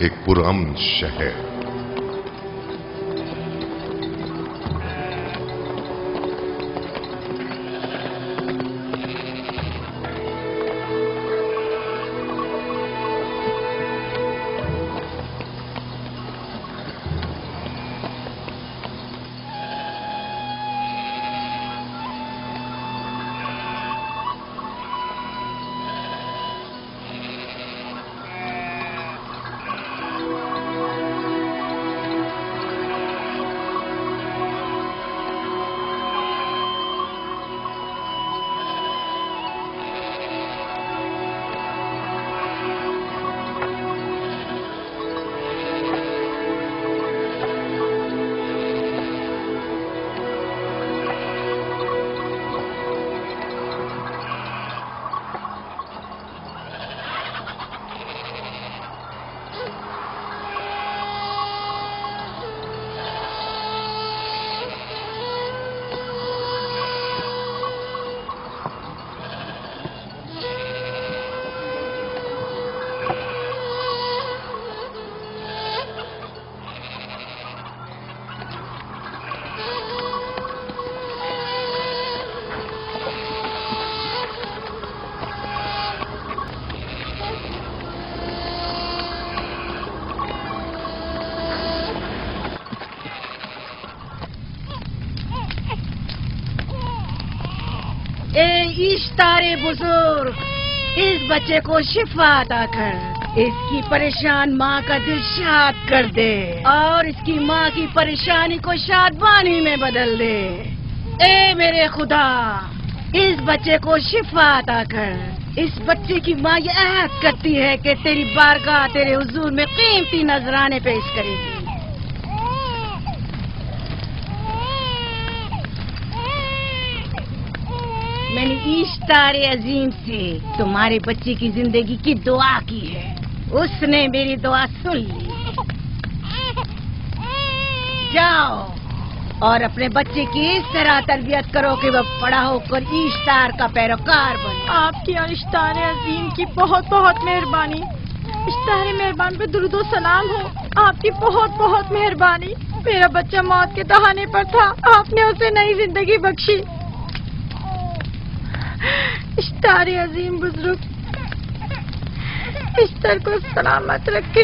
ایک پرامن شہر. اشتار بزرگ، اس بچے کو شفا عطا کر، اس کی پریشان ماں کا دل شاد کر دے اور اس کی ماں کی پریشانی کو شادمانی میں بدل دے. اے میرے خدا، اس بچے کو شفا عطا کر. اس بچے کی ماں یہ عہد کرتی ہے کہ تیری بارگاہ تیرے حضور میں قیمتی نذرانے پیش کرے گی. میں نے اشتار عظیم سے تمہارے بچے کی زندگی کی دعا کی ہے، اس نے میری دعا سن لی. جاؤ اور اپنے بچے کی اس طرح تربیت کرو کہ وہ بڑا ہو کر اشتار کا پیروکار بنے. آپ کی اور اشتار عظیم کی بہت بہت مہربانی. اشتار مہربان پہ درود و سلام ہو. آپ کی بہت بہت مہربانی. میرا بچہ موت کے دہانے پر تھا، آپ نے اسے نئی زندگی بخشی. اشتار عظیم بزرگ اشتر کو سلامت رکھے،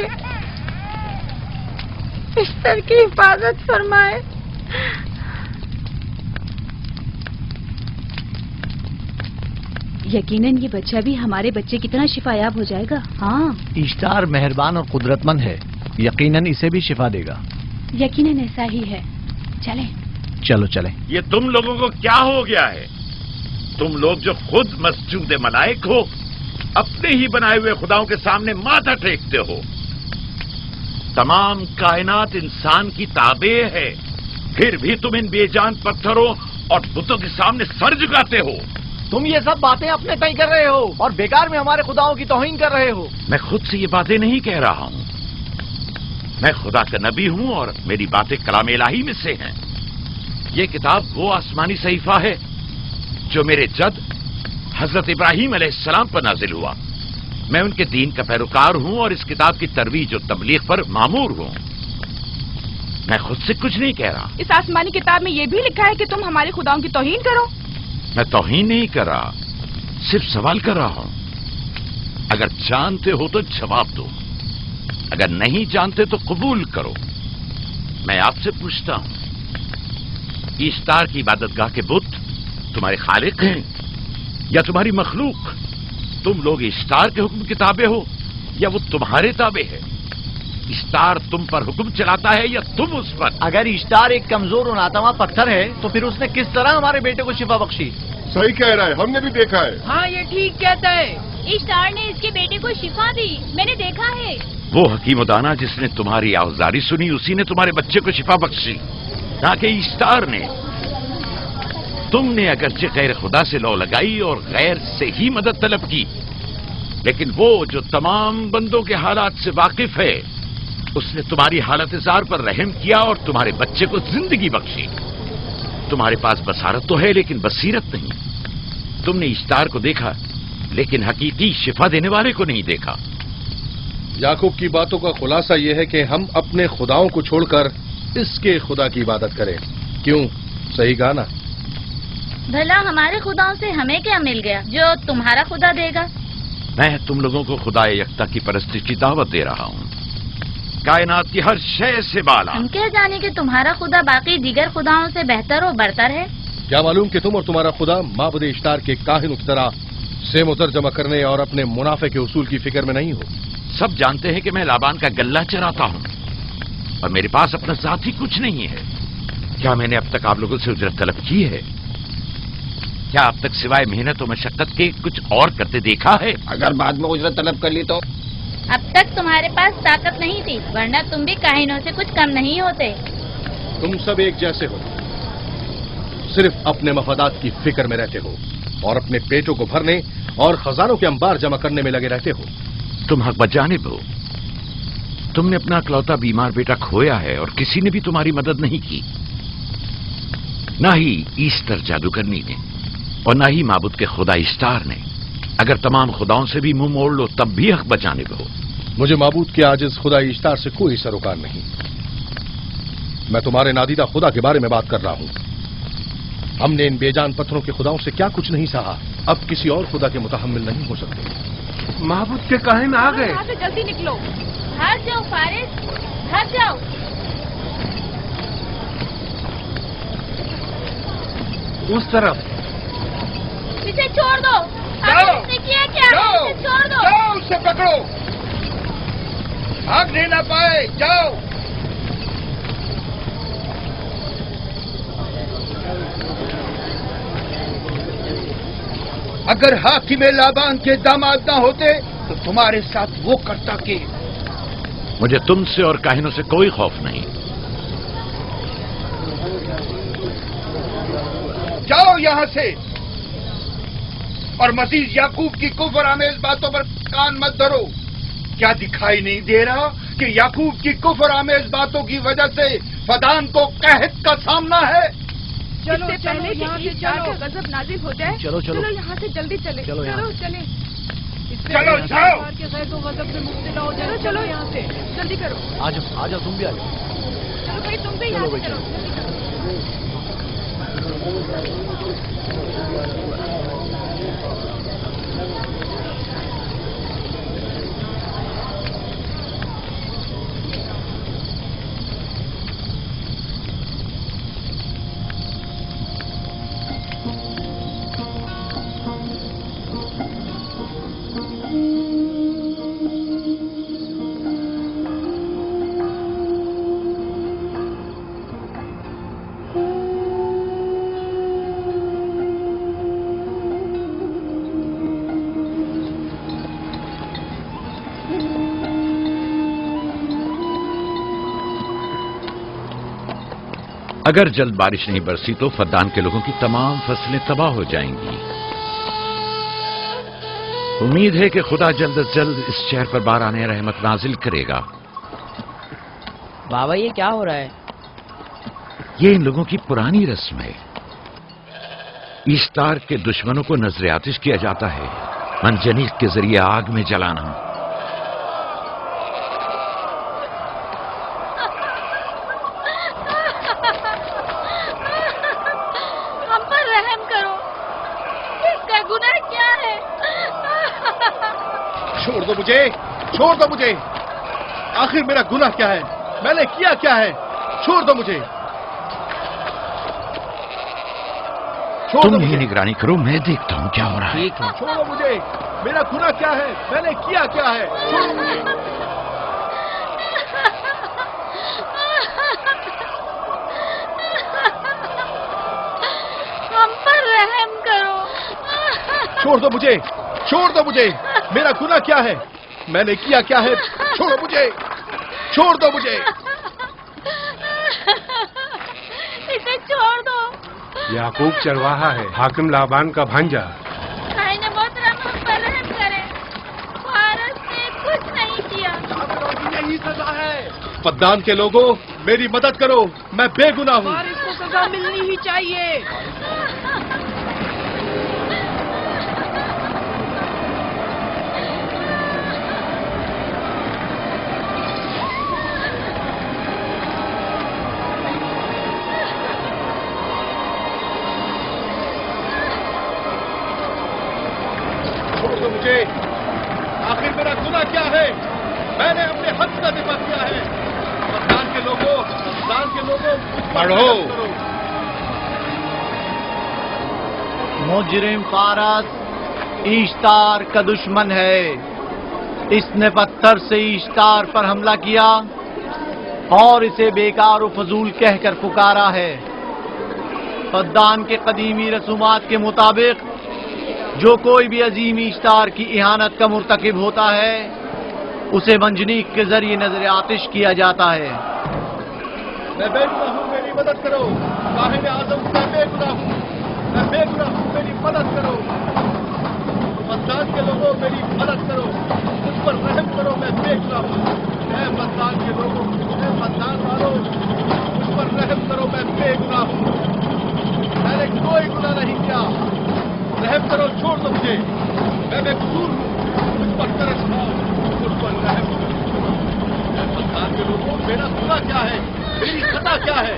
اشتر کی حفاظت فرمائے. یقیناً یہ بچہ بھی ہمارے بچے کی طرح شفا یاب ہو جائے گا. ہاں، اشتار مہربان اور قدرت مند ہے، یقیناً اسے بھی شفا دے گا. یقیناً ایسا ہی ہے. چلیں. چلو چلیں. یہ تم لوگوں کو کیا ہو گیا ہے؟ تم لوگ جو خود مسجود ملائک ہو، اپنے ہی بنائے ہوئے خداؤں کے سامنے ماتھا ٹیکتے ہو. تمام کائنات انسان کی تابع ہے، پھر بھی تم ان بے جان پتھروں اور بتوں کے سامنے سر جھکاتے ہو. تم یہ سب باتیں اپنے تئیں کر رہے ہو اور بیکار میں ہمارے خداؤں کی توہین کر رہے ہو. میں خود سے یہ باتیں نہیں کہہ رہا ہوں، میں خدا کا نبی ہوں اور میری باتیں کلام الہی میں سے ہیں. یہ کتاب وہ آسمانی صحیفہ ہے جو میرے جد حضرت ابراہیم علیہ السلام پر نازل ہوا. میں ان کے دین کا پیروکار ہوں اور اس کتاب کی ترویج و تبلیغ پر مامور ہوں. میں خود سے کچھ نہیں کہہ رہا. اس آسمانی کتاب میں یہ بھی لکھا ہے کہ تم ہمارے خداؤں کی توہین کرو. میں توہین نہیں کر رہا، صرف سوال کر رہا ہوں. اگر جانتے ہو تو جواب دو، اگر نہیں جانتے تو قبول کرو. میں آپ سے پوچھتا ہوں، اشتار کی عبادت گاہ کے بت تمہارے خالق ہیں یا تمہاری مخلوق؟ تم لوگ اشتار کے حکم کے تابع ہو یا وہ تمہارے تابع ہے؟ اشتار تم پر حکم چلاتا ہے یا تم اس پر؟ اگر اشتار ایک کمزور اور ناتواں پتھر ہے تو پھر اس نے کس طرح ہمارے بیٹے کو شفا بخشی؟ صحیح کہہ رہا ہے، ہم نے بھی دیکھا ہے. ہاں، یہ ٹھیک کہتا ہے. اشتار نے اس کے بیٹے کو شفا دی، میں نے دیکھا ہے. وہ حکیم و دانا جس نے تمہاری آوازاری سنی اسی نے تمہارے بچے کو شفا بخشی، نہ کہ اشتار نے. تم نے اگرچہ غیر خدا سے لو لگائی اور غیر سے ہی مدد طلب کی، لیکن وہ جو تمام بندوں کے حالات سے واقف ہے اس نے تمہاری حالت زار پر رحم کیا اور تمہارے بچے کو زندگی بخشی. تمہارے پاس بصارت تو ہے لیکن بصیرت نہیں. تم نے اشتار کو دیکھا لیکن حقیقی شفا دینے والے کو نہیں دیکھا. याकूब की बातों का खुलासा ये है कि हम अपने खुदाओं को छोड़कर इसके खुदा की इबादत करें। क्यों? सही कहा ना? भला हमारे खुदाओं से हमें क्या मिल गया जो तुम्हारा खुदा देगा? मैं तुम लोगों को खुदा यकता की परस्ती की दावत दे रहा हूँ, कायनात की हर शय से बाला। हम क्या जाने कि तुम्हारा खुदा बाकी दीगर खुदाओं से बेहतर और बरतर है? क्या मालूम कि तुम और तुम्हारा खुदा माबुद इश्तार के काहिनों की तरह सेम उतर जमा करने और अपने मुनाफे के उसूल की फिक्र में नहीं हो। सब जानते हैं कि मैं लाबान का गल्ला चराता हूँ और मेरे पास अपना साथी कुछ नहीं है। क्या मैंने अब तक आप लोगों से उजरत तलब की है? क्या अब तक सिवाय मेहनत और मशक्कत के कुछ और करते देखा है? अगर बाद में उजरत तलब कर ली तो? अब तक तुम्हारे पास ताकत नहीं थी, वरना तुम भी काहिनों से कुछ कम नहीं होते। तुम सब एक जैसे हो, सिर्फ अपने मफादात की फिक्र में रहते हो और अपने पेटों को भरने और खजानों के अंबार जमा करने में लगे रहते हो। तुम हक बजानिब हो। तुमने अपना इकलौता बीमार बेटा खोया है और किसी ने भी तुम्हारी मदद नहीं की, ना ही ईस्टर जादूगरनी ने और ना ही माबुद के खुदा इश्तार ने। अगर तमाम खुदाओं से भी मुंह मोड़ लो तब भी हक बजानिब हो। मुझे माबूद के आजिज खुदा इश्तार से कोई सरोकार नहीं। मैं तुम्हारे नादीदा खुदा के बारे में बात कर रहा हूं। हमने इन बेजान पत्थरों के खुदाओं से क्या कुछ नहीं सहा, अब किसी और खुदा के मुतहम्मिल नहीं हो सकते। महबूद के काहिन आ गए। यहाँ से जल्दी निकलो। भाग जाओ फारिस, भाग जाओ। उस तरफ इसे छोड़ दो। जाओ। आपने किया क्या? जाओ। इसे छोड़ दो। जाओ, उसे पकड़ो, भाग नहीं ना पाए। जाओ। अगर हाकिम लाबान के दामाद ना होते तो तुम्हारे साथ वो करता के। मुझे तुमसे और काहिनों से कोई खौफ नहीं। जाओ यहाँ से और मजीद याकूब की कुफर आमेज बातों पर कान मत धरो। क्या दिखाई नहीं दे रहा कि याकूब की कुफर आमेज बातों की वजह से फदान को कहत का सामना है? चलो पहले यहाँ से जाकर गजब नाजिल हो जाए। चलो, चलो। चलो यहाँ से जल्दी चले। चलो यहाँ चलो से। चले। चलो, जाओ। के खैर तो गजब से मुब्तला हो जाए। चलो यहाँ से जल्दी करो। आ जाओ तुम भी आ जाओ। चलो भाई तुम भी यहाँ चलो से भाई, चलो। अगर जल्द बारिश नहीं बरसी तो फद्दान के लोगों की तमाम फसलें तबाह हो जाएंगी। उम्मीद है कि खुदा जल्द से जल्द इस शहर पर बाराने रहमत नाजिल करेगा। बाबा ये क्या हो रहा है? ये इन लोगों की पुरानी रस्म है। ईस्टार के दुश्मनों को नजर आतिश किया जाता है, मंजनीक के जरिए आग में जलाना। हम पर रहम करो, इसका गुनाह क्या है? छोड़ दो मुझे, छोड़ दो मुझे। आखिर मेरा गुनाह क्या है? मैंने किया क्या है? छोड़ दो मुझे, छोड़ दो तुम ही मुझे। निगरानी करो, मैं देखता हूं क्या हो रहा है। ठीक है। छोड़ो मुझे, मेरा गुनाह क्या है? मैंने किया क्या है? छोड़ो मुझे। हम पर रहम करो। छोड़ दो मुझे, छोड़ दो मुझे। मेरा गुनाह क्या है? मैंने किया क्या है? छोड़ो मुझे, छोड़ दो मुझे। इसे छोड़ दो। याकूब चरवाहा है, हाकिम लाबान का भांजा। खाने मोहतरम हम पर रहम करे। फारस ने कुछ नहीं किया। यही सजा है। फद्दान के लोगों, मेरी मदद करो, मैं बेगुनाह हूँ। और इसको सजा मिलनी ही चाहिए। दो मुझे। आखिर मेरा गुनाह क्या है? मैंने अपने हक का दफा किया है। पाकिस्तान के लोगों, पढ़ो। मुजरिम फारस ईश्तार का दुश्मन है। इसने पत्थर से ईश्तार पर हमला किया और इसे बेकार और फजूल कहकर पुकारा है। फद्दान के कदीमी रसूमात के मुताबिक जो कोई भी अजीम ईश्तार की इहानत का मुर्तकिब होता है उसे मंजनीक के जरिए नजर आतिश किया जाता है। मैं बेगुनाह हूँ, मेरी मदद करो। साहिब आजम, मैं बेगुनाह हूँ, मैं बेगुनाह हूँ, मेरी मदद करो। पाकिस्तान के लोगों, मेरी मदद करो, मुझ पर रहम करो, मैं बेगुनाह हूँ। ऐ पाकिस्तान के लोगों, ऐ पाकिस्तान वालों, मुझ पर रहम करो, मैं बेगुनाह हूँ। मैंने कोई गुनाह नहीं किया, रहम करो, छोड़ दो मुझे। मैं बेकसूर हूँ, मुझ पर तरस खाओ, मुझ पर रहम करो। ऐ पाकिस्तान के लोगों, मेरा गुनाह क्या है? मेरी खता क्या है?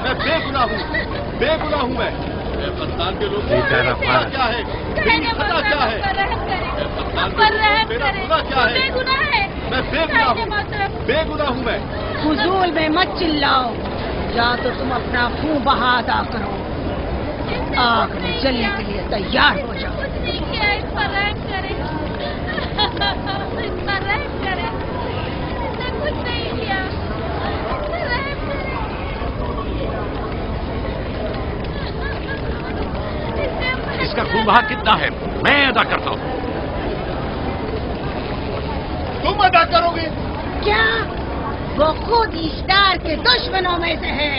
मैं बेगुनाह हूँ, बेगुनाह हूँ मैं। पाकिस्तान के लोगों, मेरा गुनाह क्या है? मेरी खता क्या है? पाकिस्तान के लोगों, मेरा गुनाह क्या है? मैं बेगुनाह हूँ, बेगुनाह हूँ मैं। फजूल में मत चिल्लाओ, या तो तुम अपना खून बहा अदा करो, आग में जलने के लिए तैयार हो जाओ। कुछ नहीं किया, इस पर रहम करें, इस पर रहम करें। इसने कुछ नहीं किया, इस पर रहम करें। इसका खून बहा कितना है मैं अदा करता हूँ। तुम अदा करोगे? क्या? वो खुद ईश्तार के दुश्मनों में से है।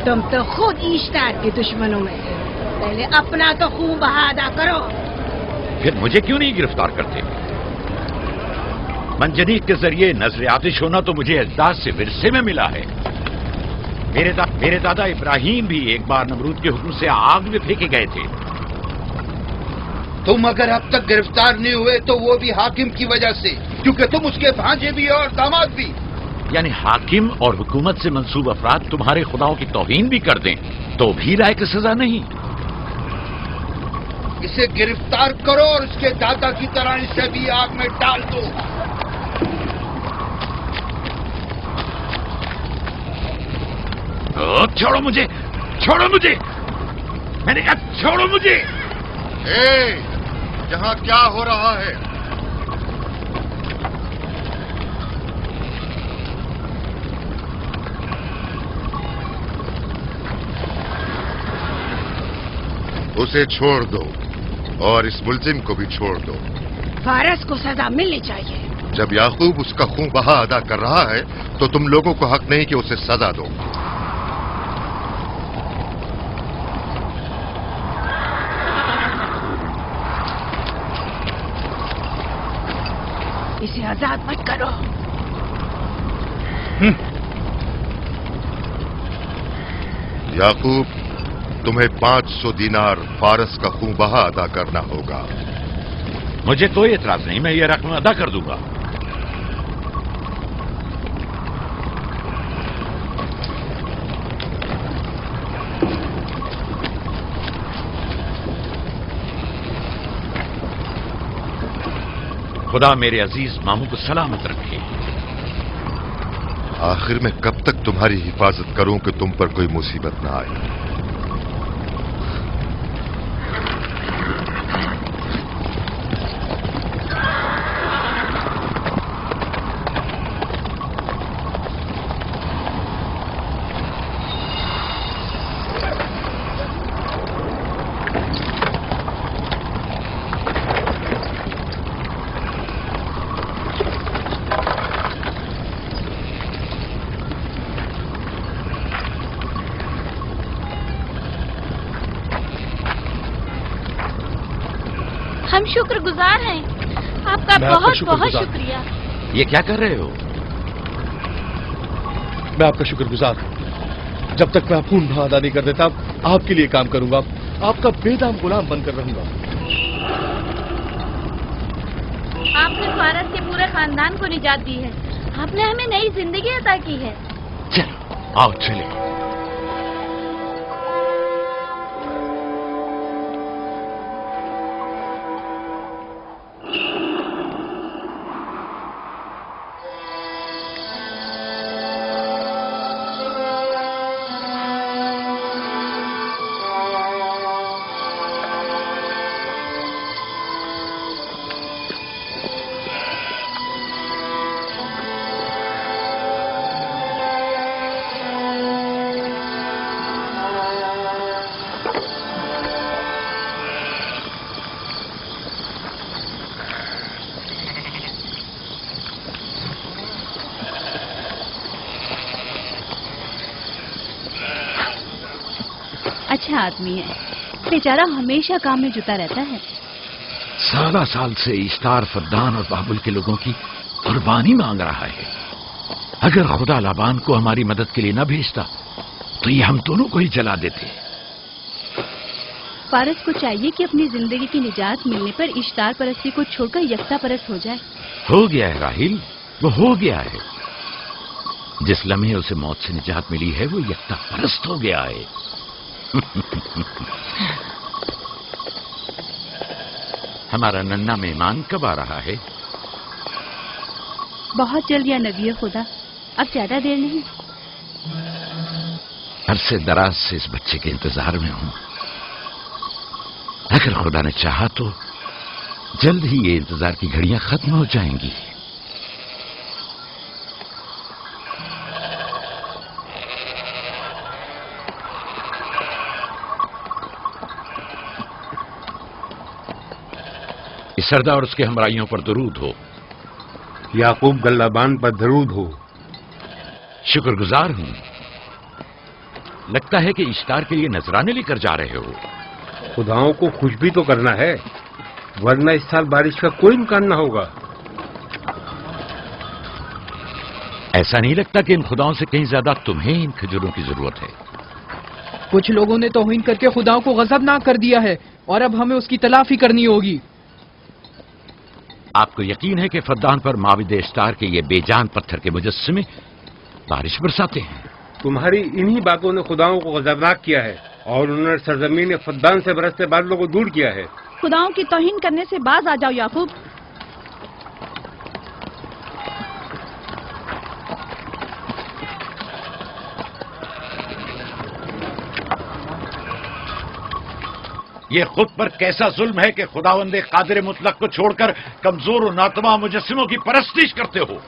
तुम तो खुद ईश्तार के दुश्मनों में हो। पहले अपना तो खून बहा अदा करो। फिर मुझे क्यों नहीं गिरफ्तार करते? मंजनीक के जरिए नजर आतिश होना तो मुझे अजदाद से विरसे में मिला है। मेरे दादा इब्राहिम भी एक बार नमरूद के हुक्म से आग में फेंके गए थे। तुम अगर अब तक गिरफ्तार नहीं हुए तो वो भी हाकिम की वजह से, क्योंकि तुम उसके भांजे भी और दामाद भी। यानी हाकिम और हुकूमत से मंसूब अफराद तुम्हारे खुदाओं की तौहीन भी कर दें तो भी लायक सजा नहीं। इसे गिरफ्तार करो और उसके दादा की तरह इसे भी आग में डाल दो। छोड़ो मुझे, छोड़ो मुझे, मैंने कहा छोड़ो मुझे। यहाँ क्या हो रहा है? उसे छोड़ दो और इस मुलजिम को भी छोड़ दो। फारस को सजा मिलनी चाहिए। जब याकूब उसका खून बहा अदा कर रहा है तो तुम लोगों को हक नहीं कि उसे सजा दो। इसे आजाद मत करो। याकूब, तुम्हें 500 दीनार फारस का खून बहा अदा करना होगा। मुझे कोई एतराज नहीं, मैं ये रकम अदा कर दूंगा। खुदा मेरे अजीज मामू को सलामत रखे। आखिर में कब तक तुम्हारी हिफाजत करूं कि तुम पर कोई मुसीबत ना आए? हम शुक्रगुजार हैं, आपका बहुत बहुत शुक्रिया। ये क्या कर रहे हो? मैं आपका शुक्रगुजार हूं। जब तक मैं खून बहा अदा नहीं कर देता आपके लिए काम करूंगा, आपका बेदाम गुलाम बनकर रहूंगा। आपने फारस के पूरे खानदान को निजात दी है, आपने हमें नई जिंदगी अता की है। चलो आओ चले। اچھا آدمی ہے، بیچارہ ہمیشہ کام میں جتا رہتا ہے۔ سالہ سال سے اشتار فدان اور بابل کے لوگوں کی قربانی مانگ رہا ہے۔ اگر خدا لابان کو ہماری مدد کے لیے نہ بھیجتا تو یہ ہم دونوں کو ہی جلا دیتے۔ فارس کو چاہیے کہ اپنی زندگی کی نجات ملنے پر اشتار پرستی کو چھوڑ کر یکتا پرست ہو جائے۔ ہو گیا ہے راہیل، وہ ہو گیا ہے۔ جس لمحے اسے موت سے نجات ملی ہے وہ یکتا پرست ہو گیا ہے۔ ہمارا ننھا مہمان کب آ رہا ہے؟ بہت جلد یا نبی خدا، اب زیادہ دیر نہیں۔ عرصے دراز سے اس بچے کے انتظار میں ہوں۔ اگر خدا نے چاہا تو جلد ہی یہ انتظار کی گھڑیاں ختم ہو جائیں گی۔ اس سردار اور اس کے ہمراہیوں پر درود ہو۔ یعقوب گلابان پر درود ہو۔ شکر گزار ہوں۔ لگتا ہے کہ اشتار کے لیے نذرانے لے کر جا رہے ہو۔ خداؤں کو خوش بھی تو کرنا ہے، ورنہ اس سال بارش کا کوئی امکان نہ ہوگا۔ ایسا نہیں لگتا کہ ان خداؤں سے کہیں زیادہ تمہیں ان کھجوروں کی ضرورت ہے؟ کچھ لوگوں نے توہین کر کے خداؤں کو غضبناک کر دیا ہے اور اب ہمیں اس کی تلافی کرنی ہوگی۔ آپ کو یقین ہے کہ فدان پر معبد اشتار کے یہ بے جان پتھر کے مجسمے بارش برساتے ہیں؟ تمہاری انہی باتوں نے خداؤں کو غضبناک کیا ہے اور انہوں نے سرزمین فدان سے برستے بادلوں کو دور کیا ہے۔ خداؤں کی توہین کرنے سے باز آ جاؤ یعقوب۔ یہ خود پر کیسا ظلم ہے کہ خداوند قادر مطلق کو چھوڑ کر کمزور و ناتواں مجسموں کی پرستش کرتے ہو؟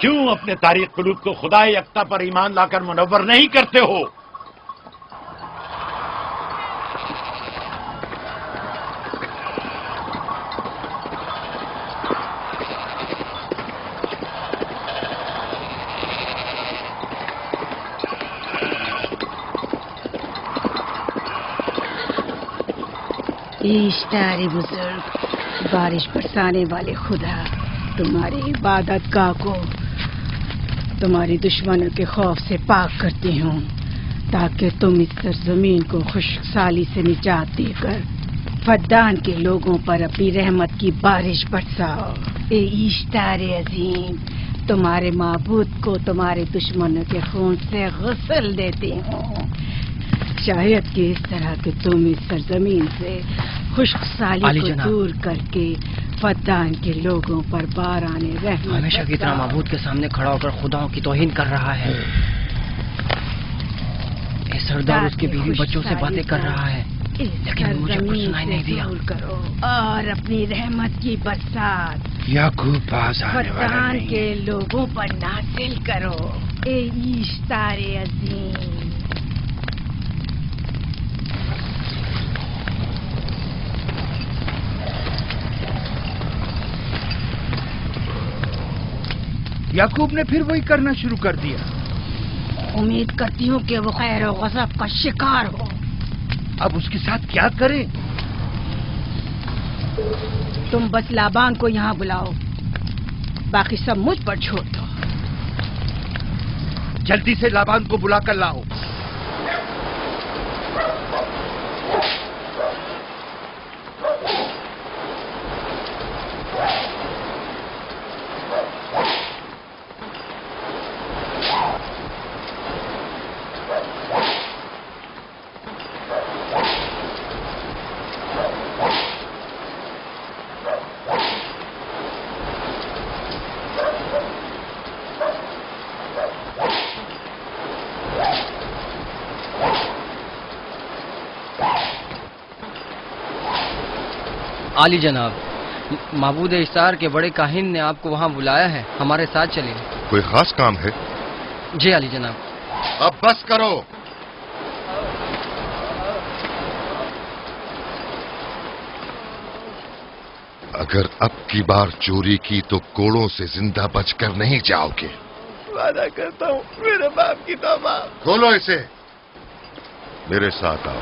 کیوں اپنے تاریخ قلوب کو خدا یکتا پر ایمان لا کر منور نہیں کرتے ہو؟ اشتار بزرگ، بارش برسانے والے خدا، تمہاری عبادت گاہ کو تمہاری دشمنوں کے خوف سے پاک کرتی ہوں تاکہ تم اس سرزمین کو خشک سالی سے نجات دے کر فدان کے لوگوں پر اپنی رحمت کی بارش برساؤ۔ اے اشتار عظیم، تمہارے معبود کو تمہارے دشمنوں کے خون سے غسل دیتی ہوں، شاید کہ اس طرح کہ تم اس سرزمین سے خشک سالی کو دور کر کے فدان کے لوگوں پر باران رحمت ہمیشہ کی طرح معبود کے سامنے کھڑا ہو کر خداؤں کی توہین کر رہا ہے۔ اے سردار اس کے بیوی بچوں سے باتیں کر رہا ہے لیکن مجھے کچھ سنائی نہیں دیا۔ کرو اور اپنی رحمت کی برسات یعقوب باز آنے والا فدان نہیں۔ کے لوگوں پر نازل کرو۔ اے اشتار عظیم، یعقوب نے پھر وہی کرنا شروع کر دیا۔ امید کرتی ہوں کہ وہ خیر و غضب کا شکار ہو۔ اب اس کے ساتھ کیا کریں؟ تم بس لابان کو یہاں بلاؤ، باقی سب مجھ پر چھوڑ دو۔ جلدی سے لابان کو بلا کر لاؤ۔ عالی جناب، معبود اشتار کے بڑے کاہن نے آپ کو وہاں بلایا ہے، ہمارے ساتھ چلیں۔ کوئی خاص کام ہے؟ جی عالی جناب۔ اب بس کرو۔ اگر اب کی بار چوری کی تو کوڑوں سے زندہ بچ کر نہیں جاؤ گے۔ وعدہ کرتا ہوں، میرے باپ کی توبہ۔ کھولو اسے۔ मेरे साथ आओ।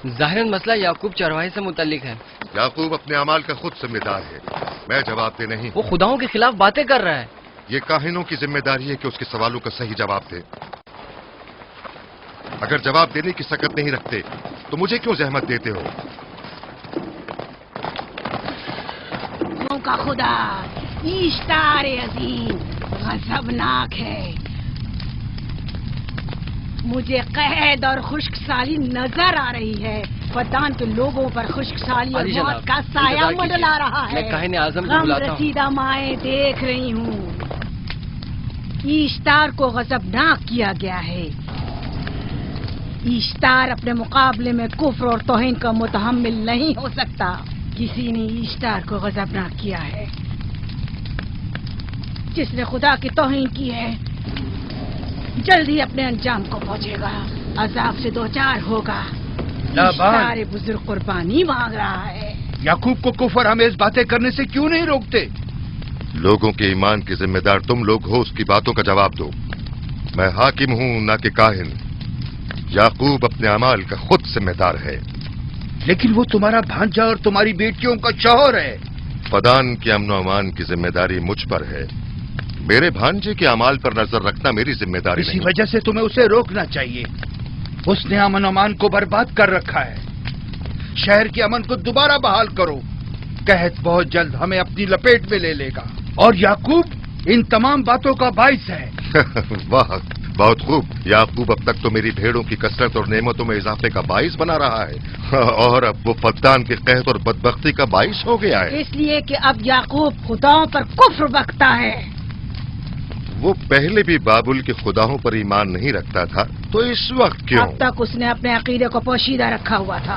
ज़ाहिरन मसला याकूब चरवाहे से मुतल्लिक है। याकूब अपने अमाल का खुद जिम्मेदार है, मैं जवाब दे नहीं। वो खुदाओं के खिलाफ बातें कर रहा है। ये काहिनों की जिम्मेदारी है कि उसके सवालों का सही जवाब दे। अगर जवाब देने की सकत नहीं रखते तो मुझे क्यों जहमत देते हो? का खुदा इश्तार अजीम गज़बनाक है। मुझे कैद और खुश्कसाली नजर आ रही है। फद्दान के लोगों पर खुश्कसाली और मौत का साया मंडला रहा है। मैं काहिन आज़म को बुलाता हूं। रसीदा माएँ देख रही हूँ। इश्तार को गज़बनाक किया गया है। इश्तार अपने मुकाबले में कुफ्र और तौहीन का मुतहम्मिल नहीं हो सकता। किसी ने इश्तार को गज़बनाक किया है। जिसने खुदा की तौहीन की है जल्दी अपने अंजाम को पहुंचेगा, अजाब से दो चार होगा। इश्तार बुजुर्ग कुर्बानी मांग रहा है। याकूब को कुफर हमें बातें करने से क्यों नहीं रोकते? लोगों के ईमान के जिम्मेदार तुम लोग हो, उसकी बातों का जवाब दो। मैं हाकिम हूं ना कि काहिन। याकूब अपने अमाल का खुद जिम्मेदार है। लेकिन वो तुम्हारा भांजा और तुम्हारी बेटियों का शौहर है। फदान के अमन अमान की जिम्मेदारी मुझ पर है। मेरे भांजे के अमाल पर नजर रखना मेरी जिम्मेदारी नहीं। इसी वजह से तुम्हें उसे रोकना चाहिए। उसने अमन अमान को बर्बाद कर रखा है। शहर के अमन को दोबारा बहाल करो। कहत बहुत जल्द हमें अपनी लपेट में ले लेगा और याकूब इन तमाम बातों का बाइस है। वाह, बहुत खूब। याकूब अब तक तो मेरी भेड़ों की कसरत और नेमतों में इजाफे का बाइस बना रहा है और अब वो फद्दान के कहत और बदबख्ती का बाइस हो गया है। इसलिए कि अब याकूब खुदाओं पर कुफ्र बकता है। वो पहले भी बाबुल के खुदाओं पर ईमान नहीं रखता था, तो इस वक्त क्यों? अब तक उसने अपने अकीदे को पोशीदा रखा हुआ था।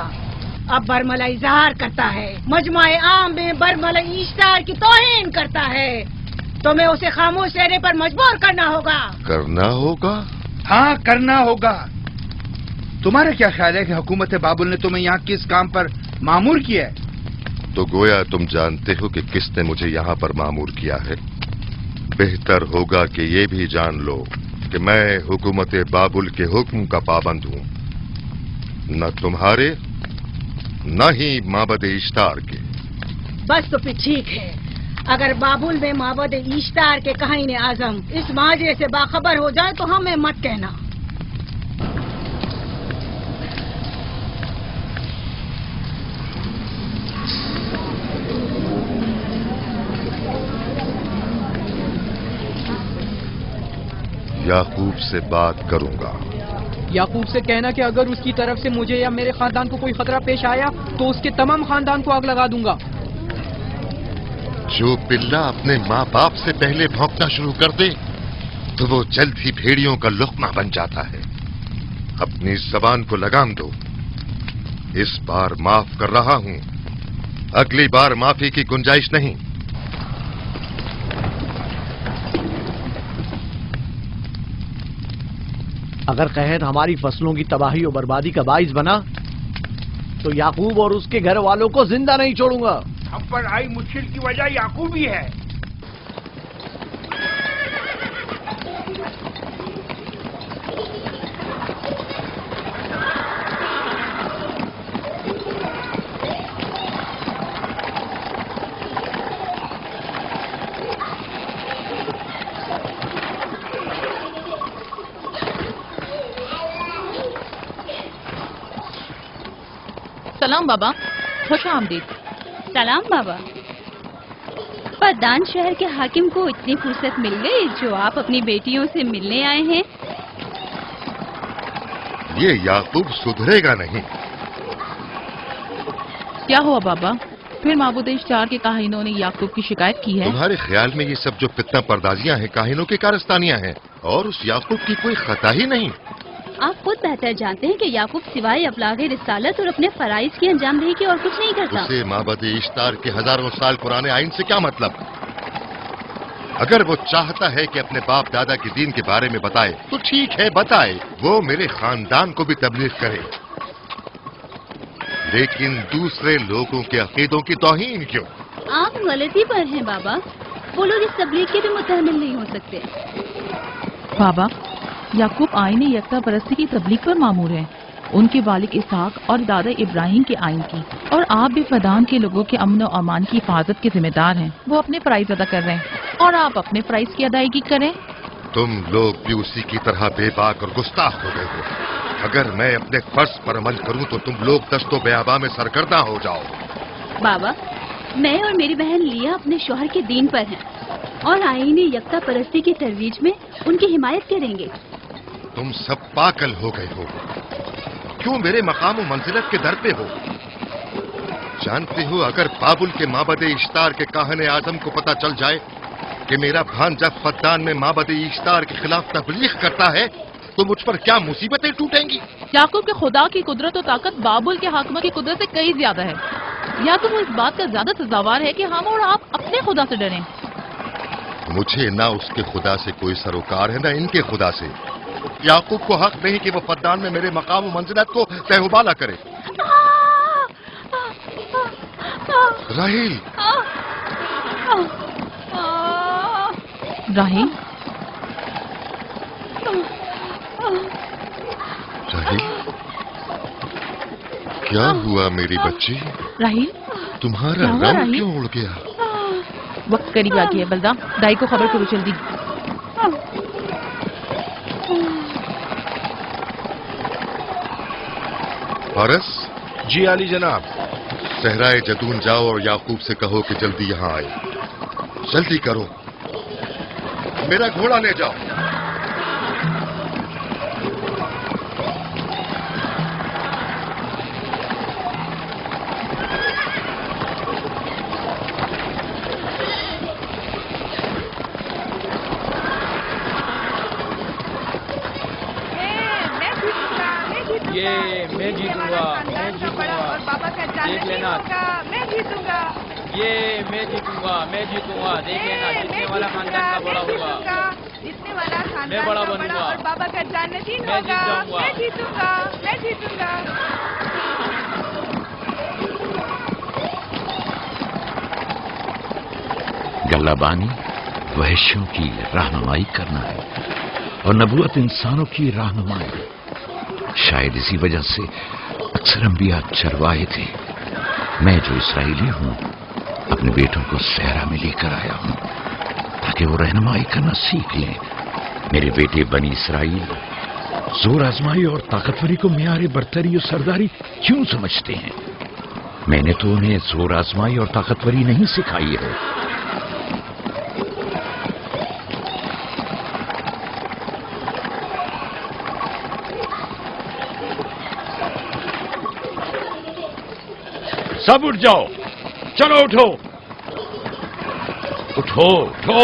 अब बरमला इजहार करता है, मजमाए आम में बरमला इश्तार की तौहीन करता है। तुम्हें उसे खामोश रहने पर मजबूर करना होगा। करना होगा? हाँ, करना होगा। तुम्हारा क्या ख्याल है कि हुकूमत बाबुल ने तुम्हें यहाँ किस काम पर मामूर किया है? तो गोया तुम जानते हो कि किसने मुझे यहाँ पर मामूर किया है। बेहतर होगा कि ये भी जान लो कि मैं हुकूमत बाबुल के हुक्म का पाबंद हूँ, न तुम्हारे न ही माबद इश्तार के। बस तो फिर ठीक है। अगर बाबुल में माबद इश्तार के काहिन आजम इस माजरे से बाखबर हो जाए तो हमें मत कहना। याकूब से बात करूंगा। याकूब से कहना कि अगर उसकी तरफ से मुझे या मेरे खानदान को कोई खतरा पेश आया तो उसके तमाम खानदान को आग लगा दूंगा। जो पिल्ला अपने माँ बाप से पहले भौंकना शुरू कर दे तो वो जल्द ही भेड़ियों का लुक़मा बन जाता है। अपनी जबान को लगाम दो। इस बार माफ कर रहा हूं, अगली बार माफी की गुंजाइश नहीं। अगर कहत हमारी फसलों की तबाही और बर्बादी का बाइस बना तो याकूब और उसके घर वालों को जिंदा नहीं छोड़ूंगा। हम पर आई मुश्किल की वजह याकूब ही है। सलाम बाबा, खुश आमदीद। सलाम बाबा। फद्दान शहर के हाकिम को इतनी फुर्सत मिल गई जो आप अपनी बेटियों से मिलने आए हैं। ये याकूब सुधरेगा नहीं। क्या हुआ बाबा? फिर माबूद इश्तार के काहिनों ने याकूब की शिकायत की है? तुम्हारे ख्याल में ये सब जो फितना पर्दाजियां हैं काहिनों की कारस्तानियां हैं और उस याकूब की कोई खता ही नहीं। आप खुद बेहतर जानते हैं कि याकूब सिवाय अबलागे रिसालत और अपने फराइज की अंजामदही की और कुछ नहीं करता। उसे माबद इश्तार के हजारों साल पुराने आइन से क्या मतलब? अगर वो चाहता है कि अपने बाप दादा के दीन के बारे में बताए तो ठीक है, बताए। वो मेरे खानदान को भी तबलीग करे, लेकिन दूसरे लोगों के अकीदों की तौहीन क्यों? आप गलती पर हैं बाबा। वो लोग इस तबलीग के भी मुतहम्मिल नहीं हो सकते। बाबा, याकूब आईने यकता परस्ती की तबलीग पर मामूर हैं, उनके वालिद इसहाक और दादा इब्राहिम के आइन की, और आप भी फदान के लोगों के अमन और अमान की हिफाजत के जिम्मेदार हैं। वो अपने फराइज अदा कर रहे हैं और आप अपने फराइज की अदायगी करें। तुम लोग भी उसी की तरह बेबाक और गुस्ताख हो गए हो। अगर मैं अपने फर्ज पर अमल करूं तो तुम लोग दस्तो बेआबा में सरगर्दा हो जाओ। बाबा, मैं और मेरी बहन लिया अपने शौहर के दीन पर हैं और आईने यकता परस्ती की तरवीज में उनकी हिमायत करेंगे। तुम सब पागल हो गए हो। क्यों मेरे मकाम और मंजिलत के दर पे हो? जानते हो, अगर बाबुल के माबद इश्तार के काहने आजम को पता चल जाए कि मेरा भांजा फद्दान में माबद इश्तार के खिलाफ तबलीग करता है तो मुझ पर क्या मुसीबतें टूटेंगी। याकूब के खुदा की कुदरत और ताकत बाबुल के हाकिम की कुदरत से कई ज्यादा है। याकूब इस बात का ज्यादा सजावार है कि हम और आप अपने खुदा से डरें। मुझे ना उसके खुदा से कोई सरोकार है ना इनके खुदा से। याकूब को हक नहीं कि वो फद्दान में मेरे मकाम और मंजिलत को तहबाला करे। राहील, राहील, राहील, क्या हुआ मेरी बच्ची? राहील, तुम्हारा रंग क्यों उड़ गया? वक्त करीब आ गया। बलदा, दाई को खबर करो जल्दी। फारस? जी आली जनाब। सहराए जदून जाओ और याकूब से कहो कि जल्दी यहाँ आए। जल्दी करो, मेरा घोड़ा ले जाओ। मैं जीतूंगा, मैं जीतूंगा, देख लेना। मैं जीतूंगा, मैं जीतूंगा, मैं जीतूंगा, देख लेना। जीतने वाला खानदान का बड़ा होगा, जीतने वाला खानदान मैं बड़ा का बनूंगा और बाबा का जन्नतीन मैं होगा। जीत जाऊंगा। मैं जीतूंगा, मैं जीतूंगा। गल्लाबानी वहशियों की रहनुमाई करना है और नबूवत इंसानों की रहनुमाई। शायद इसी वजह से अक्सर अंबिया चरवाहे थे। मैं जो इसराइली हूं अपने बेटों को सहरा में लेकर आया हूं ताकि वो रहनुमाई करना सीख लें। मेरे बेटे बनी इसराइल जोर आजमाई और ताकतवरी को मियारे बरतरी और सरदारी क्यों समझते हैं? मैंने तो उन्हें जोर आजमाई और ताकतवरी नहीं सिखाई है। सब उठ जाओ, चलो उठो, उठो, उठो।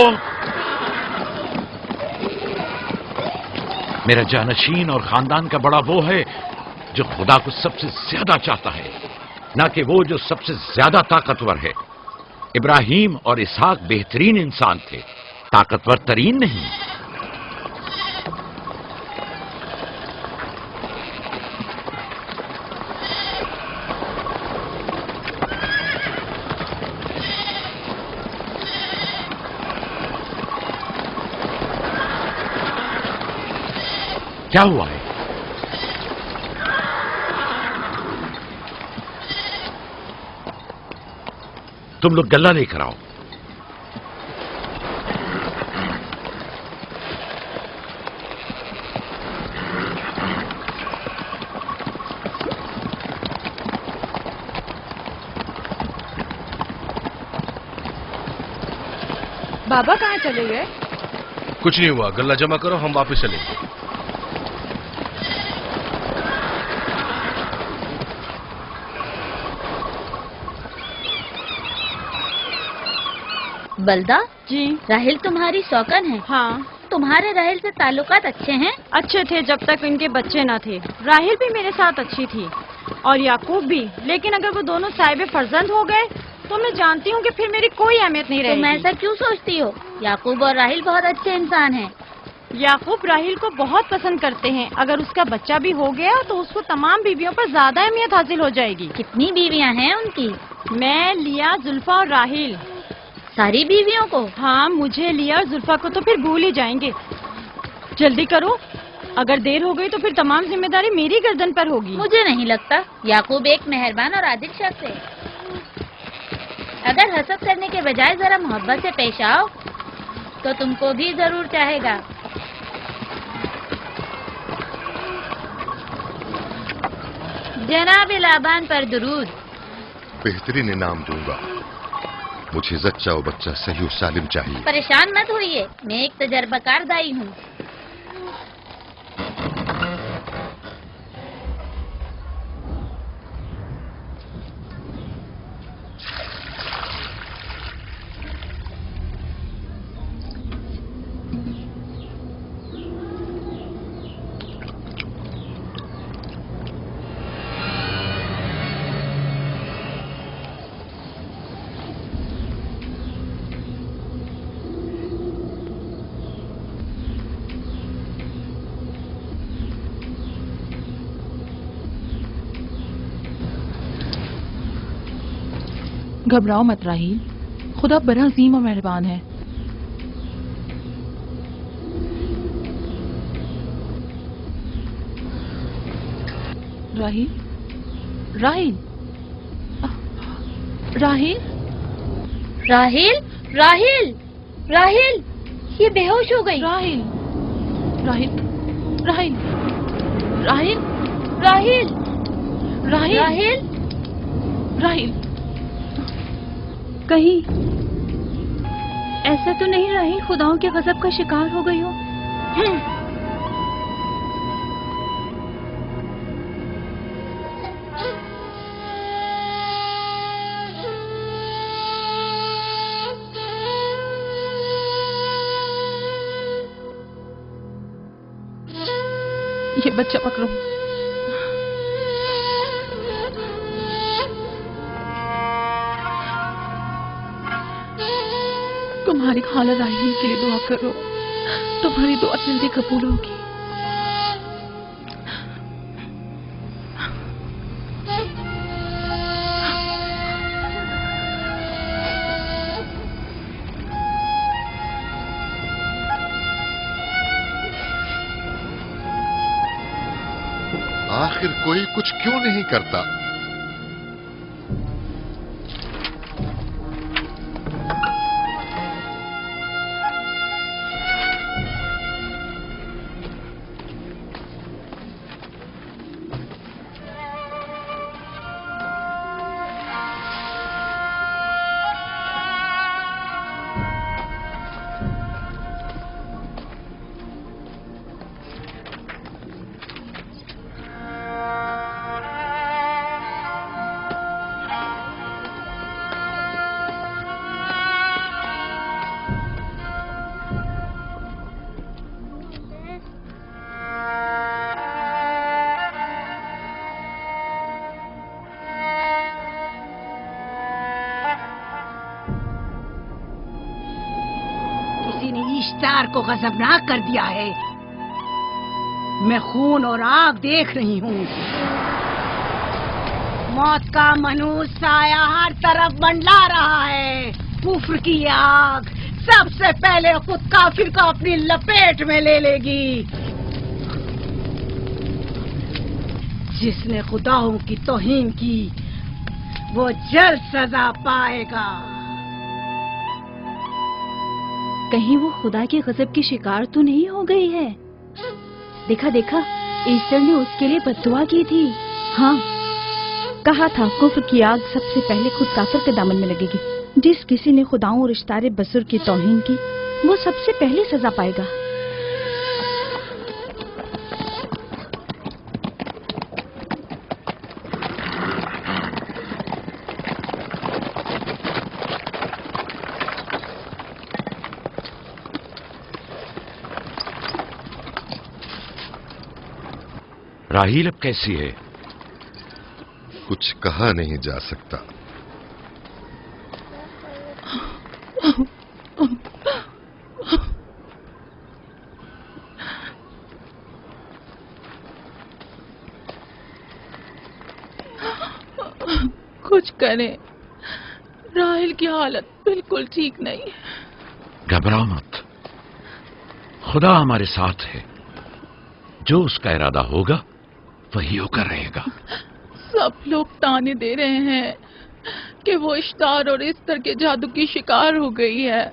मेरा जानशीन और खानदान का बड़ा वो है जो खुदा को सबसे ज्यादा चाहता है, ना कि वो जो सबसे ज्यादा ताकतवर है। इब्राहिम और इसहाक बेहतरीन इंसान थे, ताकतवर तरीन नहीं। क्या हुआ है? तुम लोग गल्ला लेकर आओ। बाबा कहाँ चले गए? कुछ नहीं हुआ, गल्ला जमा करो, हम वापस चलेंगे। बलदा जी। राहिल तुम्हारी सौकन है? हाँ। तुम्हारे राहिल से ताल्लुकात अच्छे हैं? अच्छे थे जब तक इनके बच्चे न थे। राहिल भी मेरे साथ अच्छी थी और याकूब भी, लेकिन अगर वो दोनों साहिब फर्जंद हो गए तो मैं जानती हूँ कि फिर मेरी कोई अहमियत नहीं रहेगी। तुम ऐसा क्यों सोचती हो? याकूब और राहिल बहुत अच्छे इंसान हैं। याकूब राहिल को बहुत पसंद करते हैं। अगर उसका बच्चा भी हो गया तो उसको तमाम बीवियों पर ज्यादा अहमियत हासिल हो जाएगी। कितनी बीवियां हैं उनकी? मैं, लिया, जुल्फा और राहिल। सारी बीवियों को? हाँ, मुझे लिया और जुल्फा को तो फिर भूल ही जाएंगे। जल्दी करो, अगर देर हो गई तो फिर तमाम जिम्मेदारी मेरी गर्दन पर होगी। मुझे नहीं लगता। याकूब एक मेहरबान और आदिल शख्स है। अगर हसद करने के बजाय जरा मोहब्बत से पेश आओ तो तुमको भी जरूर चाहेगा। जनाब लाबान पर दुरूद। बेहतरीन इनाम दूंगा। मुझे जच्चा और बच्चा सही और सालिम चाहिए। परेशान मत होइए, मैं एक तजर्बाकार दाई हूँ। घबराओ मत राहील, खुदा बड़ा अजीम और मेहरबान है। राहील, राहील, राहील, राहील, राहील, राहील, ये बेहोश हो गई। राहील, राहील, राहील, राहील, राहील, राहील, राहील, राहील, कहीं ऐसा तो नहीं राहील खुदाओं के गजब का शिकार हो गई हो? ये बच्चा पकड़ो। तुम्हारी खाला राहील के लिए दुआ करो, तुम्हारी दुआ जल्दी कबूल होगी। आखिर कोई कुछ क्यों नहीं करता? इश्तार को गजबनाक कर दिया है। मैं खून और आग देख रही हूँ। मौत का मनूस साया हर तरफ मंडला रहा है। कुफ्र की आग सबसे पहले खुद काफिर को अपनी लपेट में ले लेगी। जिसने खुदाओं की तौहीन की वो जल्द सजा पाएगा। कहीं वो खुदा के गजब की शिकार तो नहीं हो गई है? देखा देखा, ईस्टर ने उसके लिए बद्दुआ की थी। हाँ, कहा था कुफ्र की आग सबसे पहले खुद काफिर के दामन में लगेगी। जिस किसी ने खुदाओं और इश्तारे बसुर की तौहीन की वो सबसे पहले सजा पाएगा। राहील अब कैसी है? कुछ कहा नहीं जा सकता। कुछ करें, राहील राहिल की हालत बिल्कुल ठीक नहीं। घबराओ मत, खुदा हमारे साथ है। जो उसका इरादा होगा वही होकर रहेगा। सब लोग ताने दे रहे हैं कि वो इश्तार और इस्तर के जादू की शिकार हो गई है।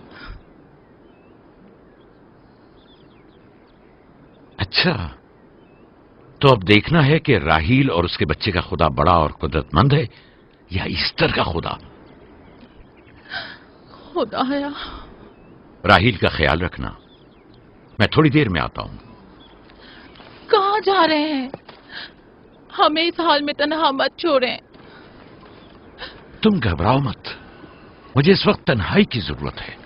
अच्छा, तो अब देखना है कि राहील और उसके बच्चे का खुदा बड़ा और कुदरतमंद है या ईस्टर का खुदा। खुदाया, राहील का ख्याल रखना। मैं थोड़ी देर में आता हूं। कहाँ जा रहे हैं? हमें इस हाल में तन्हा मत छोड़ें। तुम घबराओ मत, मुझे इस वक्त तन्हाई की जरूरत है।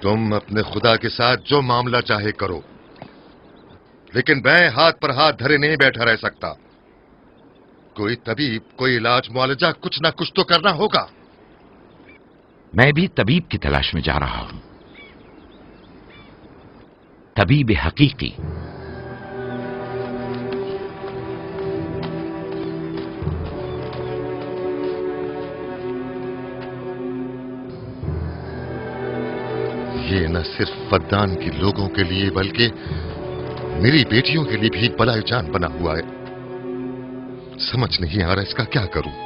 तुम अपने खुदा के साथ जो मामला चाहे करो, लेकिन मैं हाथ पर हाथ धरे नहीं बैठा रह सकता। कोई तबीब, कोई इलाज, मुआलजा, कुछ ना कुछ तो करना होगा। मैं भी तबीब की तलाश में जा रहा हूं, तबीब हकीकी। ये न सिर्फ फद्दान के लोगों के लिए बल्कि मेरी बेटियों के लिए भी बलाए जान बना हुआ है। समझ नहीं आ रहा इसका क्या करूं।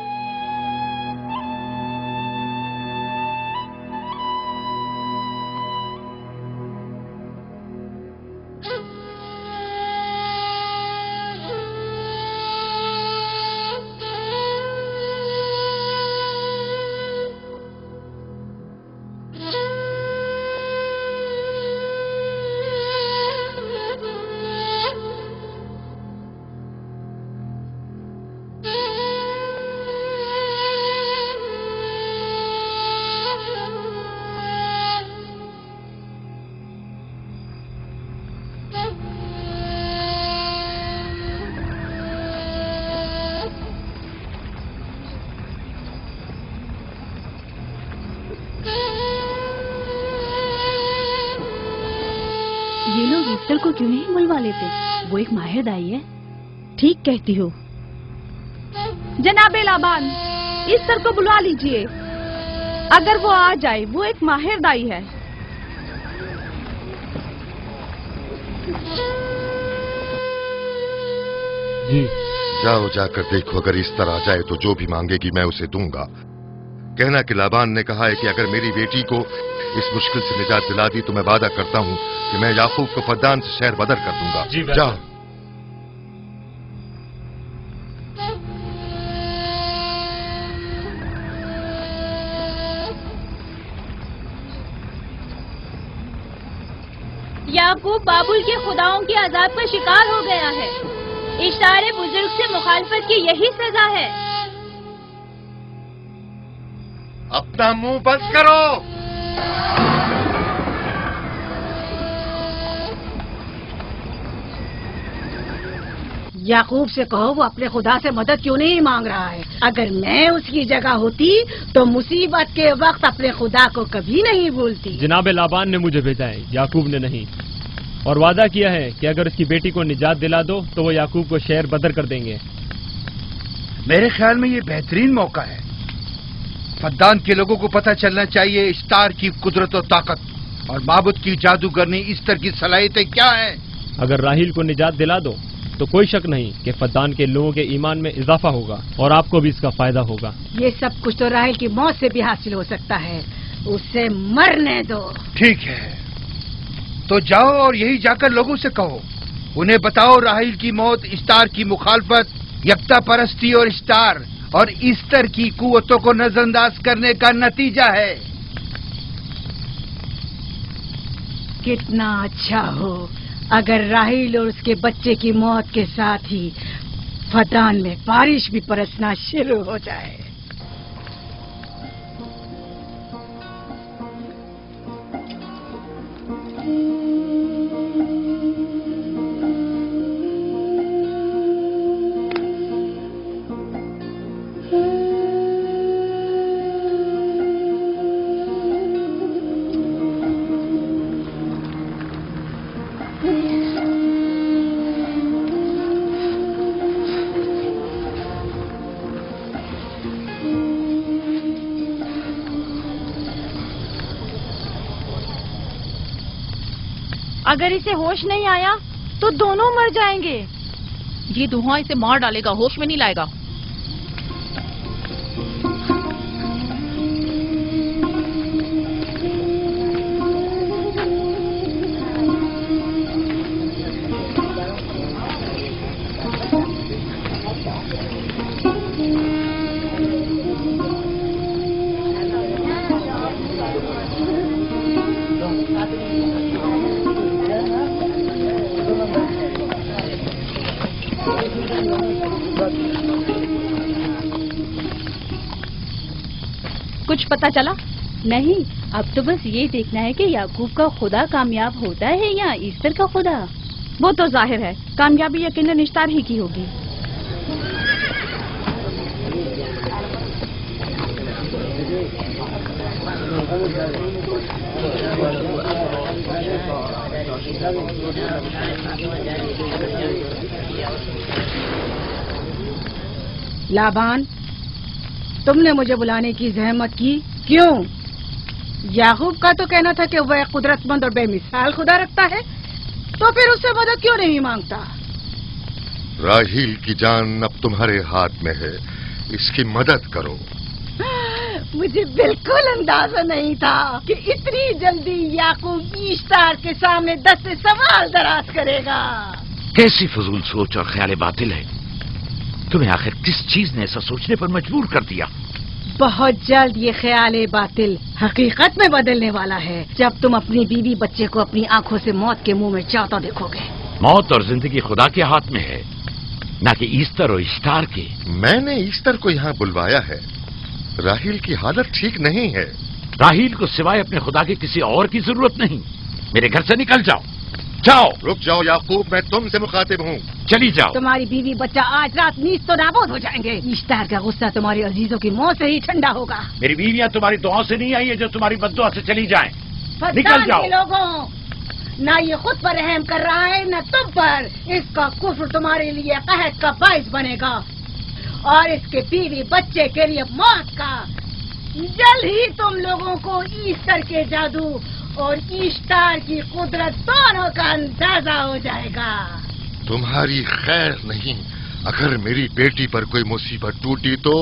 ये लोग ईस्टर को क्यों नहीं बुलवा लेते? वो एक माहिर दाई है। ठीक कहती हो। जनाबे लाबान, ईस्टर को बुला लीजिए। अगर वो आ जाए, वो एक माहिर दाई है। जी। जाओ, जाकर देखो, अगर इस तरह आ जाए तो जो भी मांगेगी मैं उसे दूंगा। कहना कि लाबान ने कहा है कि अगर मेरी बेटी को इस मुश्किल से निजात दिला दी तो मैं वादा करता हूं कि मैं याकूब को फद्दान से शहर बदर कर दूंगा। जाओ। याकूब बाबुल के खुदाओं के अजाब का शिकार हो गया है। इशारे बुजुर्ग से मुखालफत की यही सजा है। अपना मुंह बंद करो। याकूब से कहो वो अपने खुदा से मदद क्यों नहीं मांग रहा है। अगर मैं उसकी जगह होती तो मुसीबत के वक्त अपने खुदा को कभी नहीं भूलती। जनाबे लाबान ने मुझे भेजा है, याकूब ने नहीं, और वादा किया है कि अगर उसकी बेटी को निजात दिला दो तो वो याकूब को शहर बदर कर देंगे। मेरे ख्याल में ये बेहतरीन मौका है। फद्दान के लोगों को पता चलना चाहिए इस्तार की कुदरत और ताकत और माबुद की जादूगरनी इस्तर की सलाहियतें क्या हैं। अगर राहील को निजात दिला दो तो कोई शक नहीं कि फद्दान के लोगों के ईमान में इजाफा होगा और आपको भी इसका फायदा होगा। ये सब कुछ तो राहील की मौत से भी हासिल हो सकता है। उसे मरने दो। ठीक है, तो जाओ और यही जाकर लोगों से कहो, उन्हें बताओ राहील की मौत इस्तार की मुखालफत, यकता परस्ती और इस्तार और इस्तर की कुव्वतों को नजरअंदाज करने का नतीजा है। कितना अच्छा हो अगर राहील और उसके बच्चे की मौत के साथ ही फद्दान में बारिश भी बरसना शुरू हो जाए। अगर इसे होश नहीं आया तो दोनों मर जाएंगे। ये धुआं इसे मार डालेगा, होश में नहीं लाएगा। कुछ पता चला? नहीं, अब तो बस ये देखना है कि याकूब का खुदा कामयाब होता है या ईस्टर का खुदा। वो तो जाहिर है कामयाबी यकीनन इश्तार ही की होगी। लाबान, तुमने मुझे बुलाने की जहमत की क्यों? याकूब का तो कहना था कि वह कुदरतमंद और बेमिसाल खुदा रखता है, तो फिर उससे मदद क्यों नहीं मांगता? राहील की जान अब तुम्हारे हाथ में है, इसकी मदद करो। मुझे बिल्कुल अंदाजा नहीं था कि इतनी जल्दी याकूब ईश्तार के सामने 10 सवाल दराज करेगा। कैसी फजूल सोच और ख्याल बातिल है। तुम्हें आखिर किस चीज ने ऐसा सोचने पर मजबूर कर दिया? बहुत जल्द ये ख्याल बातिल हकीकत में बदलने वाला है, जब तुम अपनी बीवी बच्चे को अपनी आंखों से मौत के मुंह में जाता देखोगे। मौत और जिंदगी खुदा के हाथ में है, न कि ईस्टर और इश्तार के। मैंने ईस्टर को यहाँ बुलवाया है। राहील की हालत ठीक नहीं है। राहील को सिवाय अपने खुदा के किसी और की जरूरत नहीं। मेरे घर से निकल जाओ। जाओ। रुक जाओ याकूब, मैं तुमसे मुखातिब हूँ। चली जाओ। तुम्हारी बीवी बच्चा आज रात नीच तो नाबूद हो जाएंगे। ईश्तार का गुस्सा तुम्हारे अजीजों की मौत से ही ठंडा होगा। मेरी बीवियां तुम्हारी दुआओं से नहीं आई है जो तुम्हारी बद्दुआ से चली जाएं। निकल जाओ। लोगों, ना ये खुद पर रहम कर रहा है न तुम पर। इसका कुफ्र तुम्हारे लिए कहत का बाइस बनेगा और इसके बीवी बच्चे के लिए मौत का। जल्द ही तुम लोगों को ईस्टर के जादू और ईश्तार की कुदरत दोनों का अंदाजा हो जाएगा। तुम्हारी खैर नहीं। अगर मेरी बेटी पर कोई मुसीबत टूटी तो